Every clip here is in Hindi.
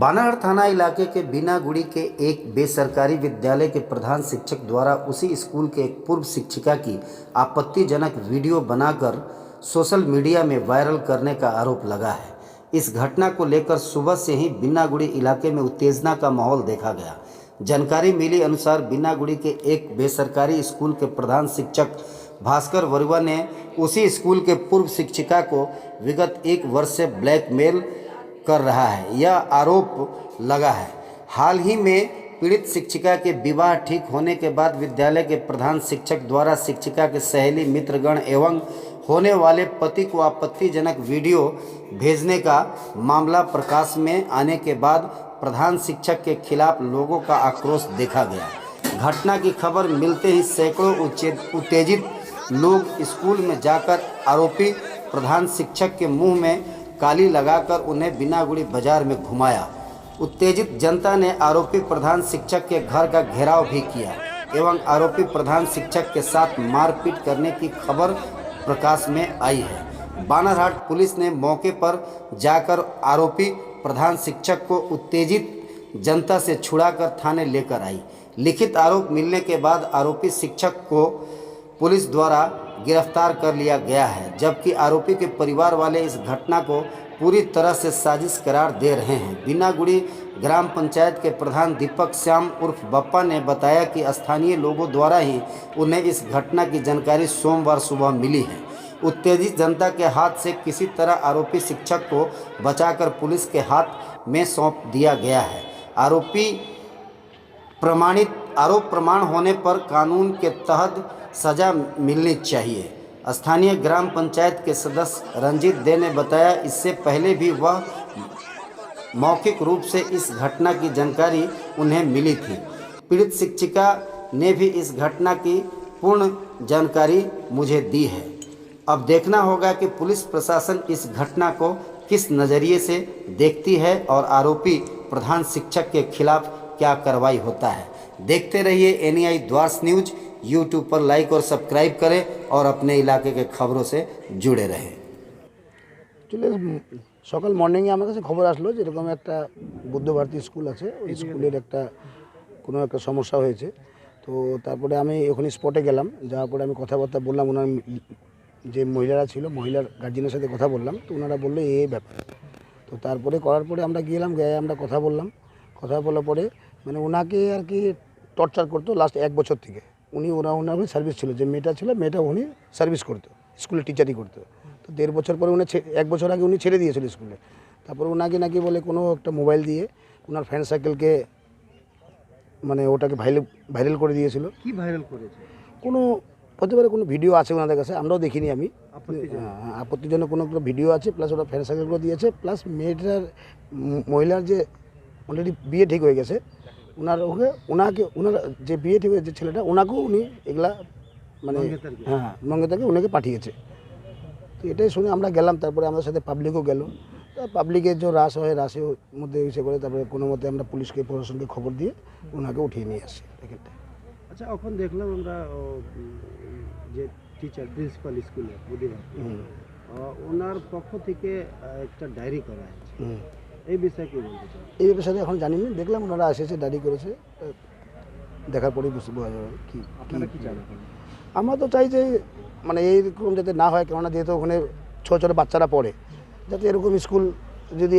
बानाहट थाना इलाके के बीनागुड़ी के एक बेसरकारी विद्यालय के प्रधान शिक्षक द्वारा उसी स्कूल के एक पूर्व शिक्षिका की आपत्तिजनक वीडियो बनाकर सोशल मीडिया में वायरल करने का आरोप लगा है। इस घटना को लेकर सुबह से ही बीनागुड़ी इलाके में उत्तेजना का माहौल देखा गया। जानकारी मिली अनुसार बीनागुड़ी के एक बेसरकारी स्कूल के प्रधान शिक्षक भास्कर वरुआ ने उसी स्कूल के पूर्व शिक्षिका को विगत 1 वर्ष से ब्लैकमेल कर रहा है, यह आरोप लगा है। हाल ही में पीड़ित शिक्षिका के विवाह ठीक होने के बाद विद्यालय के प्रधान शिक्षक द्वारा शिक्षिका के सहेली मित्रगण एवं होने वाले पति को आपत्तिजनक वीडियो भेजने का मामला प्रकाश में आने के बाद प्रधान शिक्षक के खिलाफ लोगों का आक्रोश देखा गया। घटना की खबर मिलते ही सैकड़ों उत्तेजित लोग स्कूल में जाकर आरोपी प्रधान शिक्षक के मुंह में काली लगाकर उन्हें बीनागुड़ी बाजार में घुमाया। उत्तेजित जनता ने आरोपी प्रधान शिक्षक के घर का घेराव भी किया एवं आरोपी प्रधान शिक्षक के साथ मारपीट करने की खबर प्रकाश में आई है। बानारहाट पुलिस ने मौके पर जाकर आरोपी प्रधान शिक्षक को उत्तेजित जनता से छुड़ाकर थाने लेकर आई। लिखित आरोप मिलने के बाद आरोपी शिक्षक को पुलिस द्वारा गिरफ्तार कर लिया गया है, जबकि आरोपी के परिवार वाले इस घटना को पूरी तरह से साजिश करार दे रहे हैं। बीनागुड़ी ग्राम पंचायत के प्रधान दीपक श्याम उर्फ बप्पा ने बताया कि स्थानीय लोगों द्वारा ही उन्हें इस घटना की जानकारी सोमवार सुबह मिली है। उत्तेजित जनता के हाथ से किसी तरह आरोपी शिक्षक को बचाकर पुलिस के हाथ में सौंप दिया गया है। आरोप प्रमाण होने पर कानून के तहत सजा मिलनी चाहिए। स्थानीय ग्राम पंचायत के सदस्य रंजीत दे ने बताया, इससे पहले भी वह मौखिक रूप से इस घटना की जानकारी उन्हें मिली थी। पीड़ित शिक्षिका ने भी इस घटना की पूर्ण जानकारी मुझे दी है। अब देखना होगा कि पुलिस प्रशासन इस घटना को किस नज़रिए से देखती है और आरोपी प्रधान शिक्षक के खिलाफ क्या कार्रवाई होता है। देखते रहिए एनआई द्वास न्यूज। यूट्यूब पर लाइक और सब्सक्राइब करें और अपने इलाके के खबरों से जुड़े रहें। सकाल मर्निंगे আমার কাছে খবর আসলো যে এরকম একটা বুদ্ধ ভারতী স্কুল আছে, ওই স্কুলের কোনো একটা সমস্যা হয়েছে। তো তারপরে আমি ওখানে স্পটে গেলাম, যাওয়ার পরে আমি কথাবার্তা বললাম, ওনার যে মহিলারা ছিল মহিলার গার্জিয়ানের সাথে কথা বললাম। তো ওনারা বললো এই ব্যাপার। তো তারপরে করার পরে আমরা গেলাম, গিয়ে আমরা কথা বললাম। কথা বলার পরে মানে ওনাকে আর কি টর্চার করতো লাস্ট 1 বছর থেকে। ওনার সার্ভিস ছিল, যে মেয়েটা ছিল মেয়েটা উনি সার্ভিস করতো, স্কুলে টিচারই করতো। তো 1.5 বছর পরে উনি 1 বছর আগে উনি ছেড়ে দিয়েছিল স্কুলে। তারপর ওনাকে নাকি বলে কোনো একটা মোবাইল দিয়ে ওনার ফ্রেন্ড সার্কেলকে মানে ওটাকে ভাইরাল করে দিয়েছিল। কি ভাইরাল করেছে? কোনো হতে পারে কোনো ভিডিও আছে ওনাদের কাছে, আমরাও দেখিনি। আমি আপত্তিজনক কোনো ভিডিও আছে, প্লাস ওটা ফ্রেন্ড সার্কেলগুলো দিয়েছে, প্লাস মহিলার যে অলরেডি বিয়ে ঠিক হয়ে গেছে ওনার যে বিয়ে ঠিক হয়েছে ছেলেটা, ওনাকেও উনি এগুলা মানে মঙ্গেতাকে ওনাকে পাঠিয়েছে। তো এটাই শুনে আমরা গেলাম। তারপরে আমাদের সাথে পাবলিকও গেল। পাবলিকের যে রাশ হয়, রাশের মধ্যে এসে করে তারপরে কোনো মতে আমরা পুলিশকে প্রশাসনকে খবর দিয়ে ওনাকে উঠিয়ে নিয়ে আসি। আচ্ছা, এখন দেখলাম আমরা যে টিচার প্রিন্সিপাল স্কুলে ওনার পক্ষ থেকে একটা ডায়েরি করা হয়েছে, এই বিষয়ে কি বলতে চান? এই বিষয়ে এখন জানি না, দেখলাম ওনারা এসেছে, ডায়েরি করেছে, দেখার পরেই বোঝা যাবে কি। আপনারা কি চান? আমরা তো চাই যে মানে এইরকম যাতে না হয়, কেননা যেহেতু ওখানে ছোটো ছোটো বাচ্চারা পড়ে, যাতে এরকম স্কুল যদি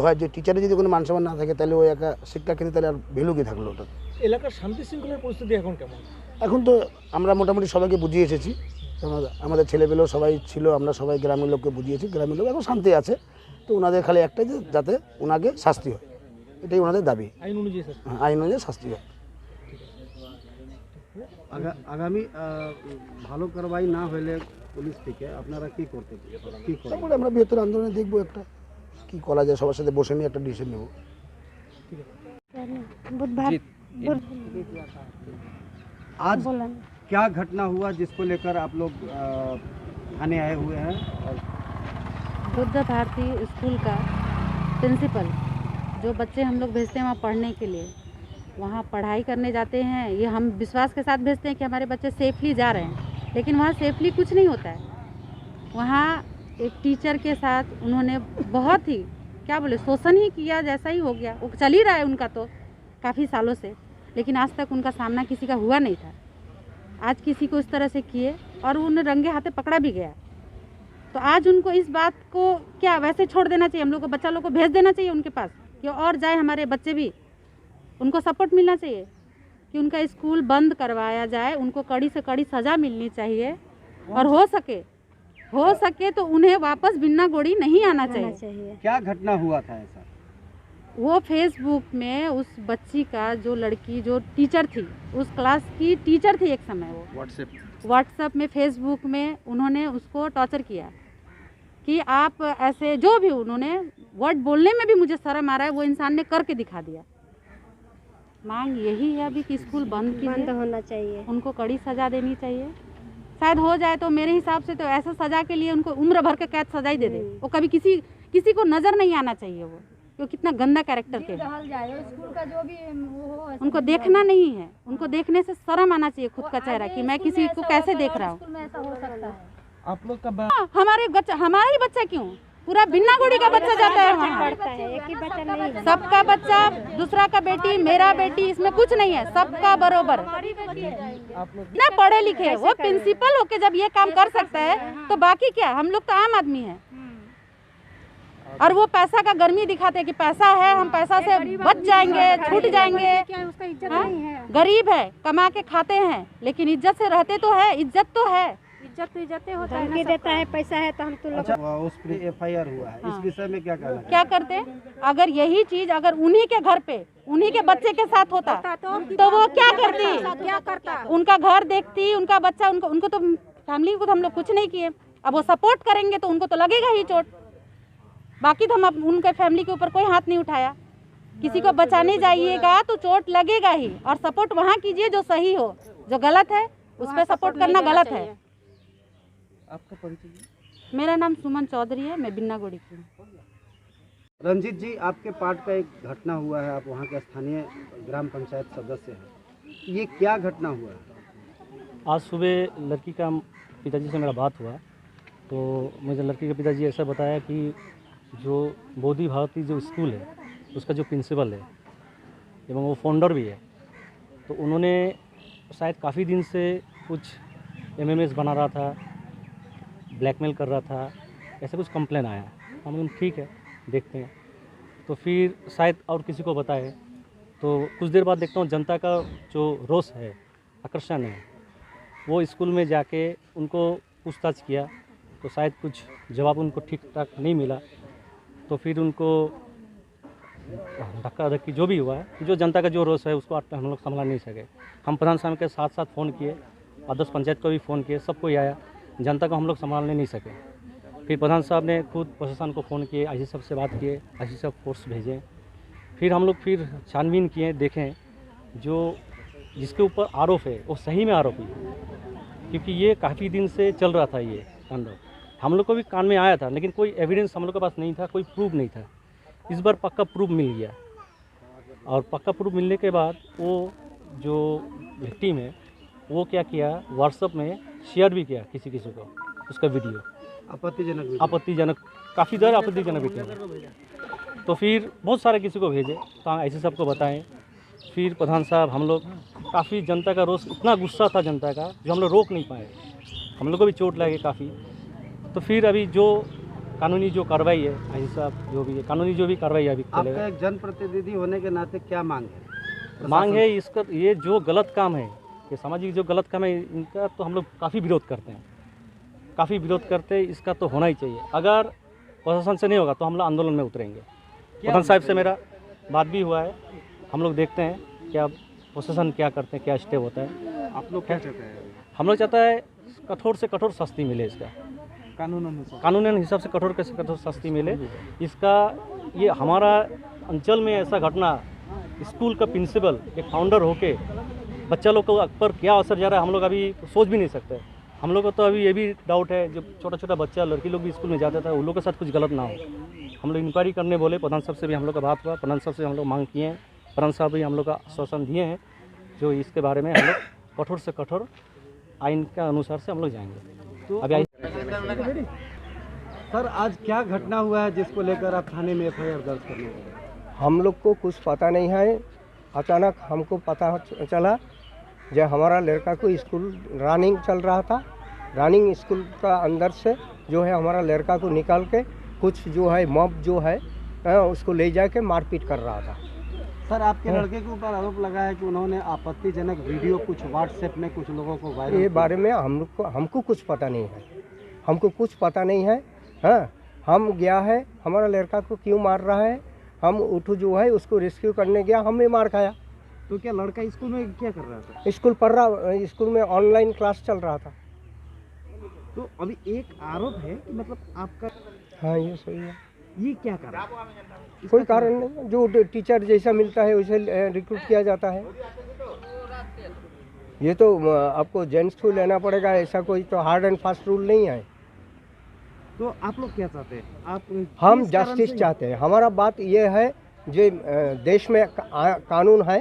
হয়, যে টিচারের যদি কোনো মানসম্মান না থাকে, তাহলে ওই একা শিক্ষা ক্ষেত্রে তাহলে আর ভ্যালু কি থাকলো ওটা। এলাকার শান্তি শৃঙ্খলার পরিস্থিতি এখন কেমন? এখন তো আমরা মোটামুটি সবাইকে বুঝিয়ে এসেছি, আমাদের ছেলেপেলেও সবাই ছিল, আমরা সবাই গ্রামের লোককে বুঝিয়েছি, গ্রামের লোক এখন শান্তি আছে। তো ওনাদের খালি একটাই যে যাতে ওনাকে শাস্তি হয়, এটাই ওনাদের দাবি। আইন অনুযায়ী শাস্তি হয়। আগামী ভালো কারবাই না হলে পুলিশ থেকে আপনারা কি করতে তারপরে আমরা বৃহত্তর আন্দোলনে দেখবো একটা কি করা যায়, সবার সাথে বসে নিয়ে একটা ডিসিশন নেব। आज क्या घटना हुआ जिसको लेकर आप लोग थाने आए हुए हैं? बुद्ध भारती स्कूल का प्रिंसिपल, जो बच्चे हम लोग भेजते हैं वहाँ पढ़ने के लिए, वहाँ पढ़ाई करने जाते हैं, ये हम विश्वास के साथ भेजते हैं कि हमारे बच्चे सेफली जा रहे हैं, लेकिन वहाँ सेफली कुछ नहीं होता है। वहाँ एक टीचर के साथ उन्होंने बहुत ही क्या बोले शोषण ही किया जैसा ही हो गया। वो चल ही रहा है उनका तो काफ़ी सालों से, लेकिन आज तक उनका सामना किसी का हुआ नहीं था। आज किसी को इस तरह से किए और उन्हें रंगे हाथे पकड़ा भी गया। तो आज उनको इस बात को क्या वैसे छोड़ देना चाहिए, हम लोग को बच्चा लोग को भेज देना चाहिए उनके पास कि और जाए हमारे बच्चे भी, उनको सपोर्ट मिलना चाहिए कि उनका स्कूल बंद करवाया जाए, उनको कड़ी से कड़ी सज़ा मिलनी चाहिए और हो सके तो उन्हें वापस बिन्ना गोड़ी नहीं आना चाहिए। क्या घटना हुआ था ऐसा? वो फेसबुक में उस बच्ची का जो लड़की जो टीचर थी, उस क्लास की टीचर थी एक समय, वो व्हाट्सएप में फेसबुक में उन्होंने उसको टॉर्चर किया कि आप ऐसे जो भी, उन्होंने वर्ड बोलने में भी मुझे शर्म आ रहा है, वो इंसान ने करके दिखा दिया। मांग यही है अभी कि स्कूल बंद होना चाहिए, उनको कड़ी सज़ा देनी चाहिए। शायद हो जाए तो मेरे हिसाब से तो ऐसा सज़ा के लिए उनको उम्र भर के कैद सज़ा ही दे दे। वो कभी किसी को नज़र नहीं आना चाहिए वो कितना गंदा कैरेक्टर के। स्कूल का जो भी वो उनको देखना नहीं है, उनको देखने से शर्म आना चाहिए खुद का चेहरा कि मैं किसी को कैसे देख रहा हूँ। स्कूल में ऐसा हो सकता है। आप लोग का हमारा ही बच्चा क्यों, पूरा बिन्ना गोड़ी का बच्चा जाता है वहाँ। एक ही बच्चा नहीं, सबका बच्चा, दूसरा का बेटी, मेरा बेटी, इसमें कुछ नहीं है, सबका बरोबर। ना पढ़े लिखे वो प्रिंसिपल होके जब ये काम कर सकता है तो बाकी क्या, हम लोग तो आम आदमी हैं। और वो पैसा का गर्मी दिखाते हैं कि पैसा है, हम पैसा से बच जाएंगे, छूट जाएंगे। गरीब है, कमा के खाते हैं, लेकिन इज्जत से रहते तो है, इज्जत तो है, इज्जत होता है, धमकी देता है, पैसा है तो हम तो अच्छा, उस पर FIR हुआ है, इस विषय में क्या कहना? क्या करते? अगर यही चीज अगर उन्हीं के घर पे उन्हीं के बच्चे के साथ होता तो वो क्या करती? उनका घर देखती, उनका बच्चा, उनको तो फैमिली को तो हम लोग कुछ नहीं किए। अब वो सपोर्ट करेंगे तो उनको तो लगेगा ही चोट। बाकी तो हम उनके फैमिली के ऊपर कोई हाथ नहीं उठाया। किसी को बचाने जाइएगा तो चोट लगेगा ही, और सपोर्ट वहाँ कीजिए जो सही हो, जो गलत है उस पर सपोर्ट करना गलत है। आपका परिचय? मेरा नाम सुमन चौधरी है, मैं बिन्ना गोड़ी की हूँ। रंजीत जी, आपके पार्ट का एक घटना हुआ है, आप वहाँ के स्थानीय ग्राम पंचायत सदस्य हैं, ये क्या घटना हुआ है? आज सुबह लड़की का पिताजी से मेरा बात हुआ तो मुझे लड़की के पिताजी ऐसा बताया कि जो बोधि भारती जो स्कूल है उसका जो प्रिंसिपल है एवं वो फाउंडर भी है, तो उन्होंने शायद काफ़ी दिन से कुछ MMS बना रहा था, ब्लैकमेल कर रहा था, ऐसा कुछ कंप्लेन आया। हम लोग ठीक है देखते हैं, तो फिर शायद और किसी को बताए। तो कुछ देर बाद देखता हूँ जनता का जो रोष है, आकर्षण है, वो स्कूल में जाके उनको पूछताछ किया तो शायद कुछ जवाब उनको ठीक ठाक नहीं मिला। तो फिर उनको धक्का धक्की जो भी हुआ है, जो जनता का जो रोष है उसको हम लोग संभाल नहीं सके। हम प्रधान साहब के साथ साथ फ़ोन किए, आदर्श पंचायत को भी फ़ोन किए, सबको ही आया, जनता को हम लोग संभालने नहीं सके। फिर प्रधान साहब ने खुद प्रशासन को फ़ोन किए, IC साहब से बात किए, IC साहब फोर्स भेजे। फिर हम लोग फिर छानबीन किए, देखें जो जिसके ऊपर आरोप है वो सही में आरोपी है, क्योंकि ये काफ़ी दिन से चल रहा था ये तांडव। हम लोग को भी कान में आया था, लेकिन कोई एविडेंस हम लोग के पास नहीं था, कोई प्रूफ नहीं था। इस बार पक्का प्रूफ मिल गया, और पक्का प्रूफ मिलने के बाद वो जो विक्टिम है वो क्या किया, व्हाट्सएप में शेयर भी किया किसी को उसका वीडियो, आपत्तिजनक काफ़ी देर आपत्तिजनक वीडियो। तो फिर बहुत सारे किसी को भेजे, तो ऐसे सबको बताएं। फिर प्रधान साहब, हम लोग काफ़ी जनता का रोष, इतना गुस्सा था जनता का जो हम लोग रोक नहीं पाए, हम लोग को भी चोट लगे काफ़ी। तो फिर अभी जो कानूनी जो कार्रवाई है, ऐसे साहब जो भी है कानूनी जो भी कार्रवाई अभी आपका एक जनप्रतिनिधि होने के नाते क्या मांग है? मांग है इसका, ये जो गलत काम है, ये सामाजिक जो गलत काम है, इनका तो हम लोग काफ़ी विरोध करते हैं, काफ़ी विरोध करते हैं। इसका तो होना ही चाहिए। अगर प्रशासन से नहीं होगा तो हम लोग आंदोलन में उतरेंगे। प्रधान साहब से मेरा बात भी हुआ है, हम लोग देखते हैं क्या प्रशासन क्या करते हैं, क्या स्टेप होता है। आप लोग क्या चाहते हैं? हम लोग चाहता है कठोर से कठोर सस्ती मिले, इसका कानून हिसाब से कठोर से कठोर सस्ती मिले इसका। ये हमारा अंचल में ऐसा घटना, स्कूल का प्रिंसिपल एक फाउंडर होके बच्चा लोग को पर क्या असर जा रहा है हम लोग अभी सोच भी नहीं सकते। हम लोग को तो अभी ये भी डाउट है, जो छोटा छोटा बच्चा लड़की लोग भी स्कूल में जाता था, उन लोग के साथ कुछ गलत ना हो। हम लोग इंक्वायरी करने बोले, प्रधान साहब से भी हम लोग का बात हुआ, प्रधान साहब से हम लोग मांग किए हैं, प्रधान साहब भी हम लोग का आश्वासन दिए हैं, जो इसके बारे में हम लोग कठोर से कठोर आइन के अनुसार से हम लोग जाएंगे। तो अभी सर आज क्या घटना हुआ है जिसको लेकर आप थाने में एफआईआर दर्ज करने गए? हम लोग को कुछ पता नहीं है। अचानक हमको पता चला जब हमारा लड़का को स्कूल रनिंग चल रहा था, रनिंग स्कूल का अंदर से जो है हमारा लड़का को निकाल के कुछ जो है मॉब जो है उसको ले जाके मारपीट कर रहा था। सर आपके लड़के के ऊपर आरोप लगा है कि उन्होंने आपत्तिजनक वीडियो कुछ व्हाट्सएप में कुछ लोगों को वायरल ये बारे में हमको कुछ पता नहीं है, हमको कुछ पता नहीं है। हाँ, हम गया है, हमारा लड़का को क्यों मार रहा है, हम उठो जो है उसको रेस्क्यू करने गया, हमें मार खाया। तो क्या लड़का स्कूल में क्या कर रहा था? स्कूल पढ़ रहा, स्कूल में ऑनलाइन क्लास चल रहा था। तो अभी एक आरोप है कि मतलब आपका, हाँ ये सही है। ये क्या कारण? कोई कारण नहीं, जो टीचर जैसा मिलता है वैसे रिक्रूट किया जाता है। ये तो आपको जेंट्स को लेना पड़ेगा, ऐसा कोई तो हार्ड एंड फास्ट रूल नहीं है। तो आप लोग क्या चाहते हैं? आप हम किस कारण जस्टिस से- चाहते हैं। हमारा बात ये है जो देश में कानून है,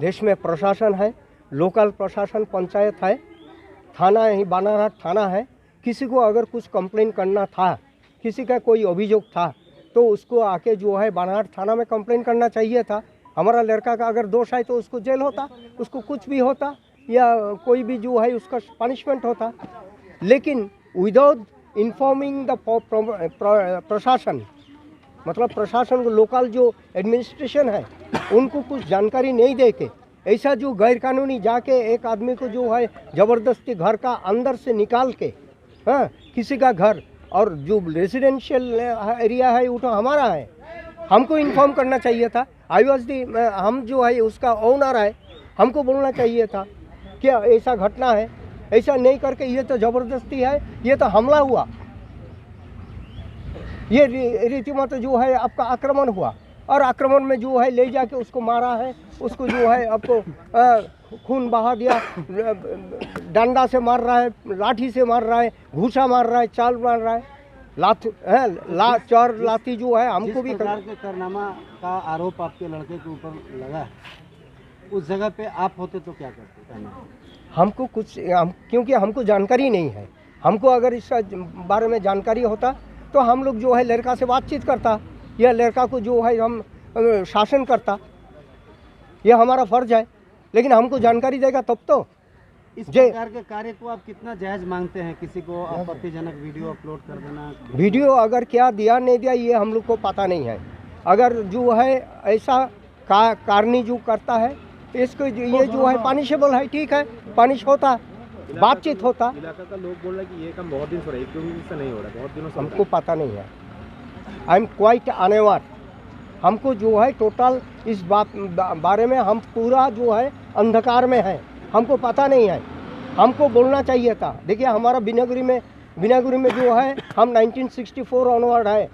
देश में प्रशासन है, लोकल प्रशासन पंचायत है, थाना ही बानारहाट थाना है। किसी को अगर कुछ कंप्लेन करना था, किसी का कोई अभियोग था तो उसको आके जो है बानारहाट थाना में कंप्लेन करना चाहिए था। हमारा लड़का का अगर दोष है तो उसको जेल होता, उसको कुछ भी होता या कोई भी जो है उसका पनिशमेंट होता। लेकिन विदाउट इन्फॉर्मिंग द प्रशासन, मतलब प्रशासन को लोकल जो एडमिनिस्ट्रेशन है उनको कुछ जानकारी नहीं दे के ऐसा जो गैरकानूनी जाके एक आदमी को जो है ज़बरदस्ती घर का अंदर से निकाल के, हाँ, किसी का घर और जो रेजिडेंशियल एरिया है वो तो हमारा है, हमको इन्फॉर्म करना चाहिए था। आई वॉज दी, हम जो है उसका ओनर है, हमको बोलना चाहिए था कि ऐसा घटना है। ऐसा नहीं करके ये तो ज़बरदस्ती है, ये तो हमला हुआ, ये रीतिमत जो है आपका आक्रमण हुआ और आक्रमण में जो है ले जाके उसको मारा है, उसको जो है आपको खून बहा दिया, डंडा से मार रहा है, लाठी से मार रहा है, घूसा मार रहा है, चाल मार रहा है, चार लाठी जो है हमको भी। जिस प्रकार के कारनामा का आरोप आपके लड़के के ऊपर लगा है, उस जगह पे आप होते तो क्या करते? हमको कुछ क्योंकि हमको जानकारी नहीं है, हमको अगर इस बारे में जानकारी होता तो हम लोग जो है लड़का से बातचीत करता या लड़का को जो है हम शासन करता, यह हमारा फर्ज है। लेकिन हमको जानकारी देगा तब तो। इस प्रकार के कार्य को आप कितना जायज मानते हैं? किसी को आपत्तिजनक वीडियो अपलोड कर देना, वीडियो अगर क्या दिया नहीं दिया ये हम लोग को पता नहीं है। अगर जो है ऐसा कारणी जो करता है इसको ये जो है पनिशेबल है, ठीक है, पनिश होता, बातचीत होता। इलाका का लोग बोल रहे हैं कि ये काम बहुत दिन से हो रहा है, क्यों से नहीं हो रहा, बहुत दिनों से। हमको पता नहीं है, आई एम क्वाइट अनअवेयर। हमको जो है टोटल इस बारे में हम पूरा जो है अंधकार में है, हमको पता नहीं है, हमको बोलना चाहिए था। देखिए हमारा बिनागुरी में जो है हम 1964 ऑनवर्ड है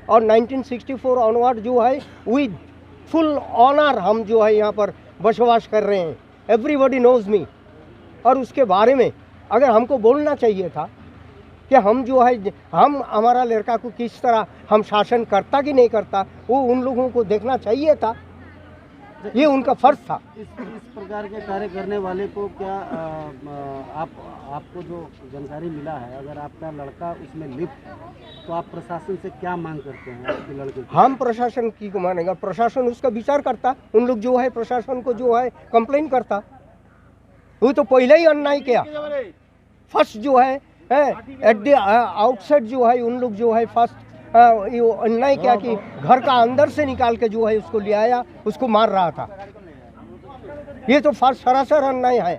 और 1964 ऑनवर्ड जो है विद फुल ऑनर हम जो है यहाँ पर बसवास कर रहे हैं। Everybody knows me. और उसके बारे में अगर हमको बोलना चाहिए था कि हम जो है हम हमारा लड़का को किस तरह हम शासन करता कि नहीं करता, वो उन लोगों को देखना चाहिए था, ये उनका फर्ज था। इस प्रकार के कार्य करने वाले को क्या आपको जो जानकारी मिला है, अगर आपका लड़का उसमें लिप्त है तो आप प्रशासन से क्या मांग करते हैं आपके लड़के की? हम प्रशासन की को मानेगा, प्रशासन उसका विचार करता, उन लोग जो है प्रशासन को जो है कंप्लेन करता। वो तो पहले ही अन्याय किया, फर्स्ट जो है एट द आउटसाइड जो है उन लोग जो है फर्स्ट ये अन्याय किया कि घर का अंदर से निकाल के जो है उसको ले आया, उसको मार रहा था। ये तो फर्स्ट सरासर अन्याय है।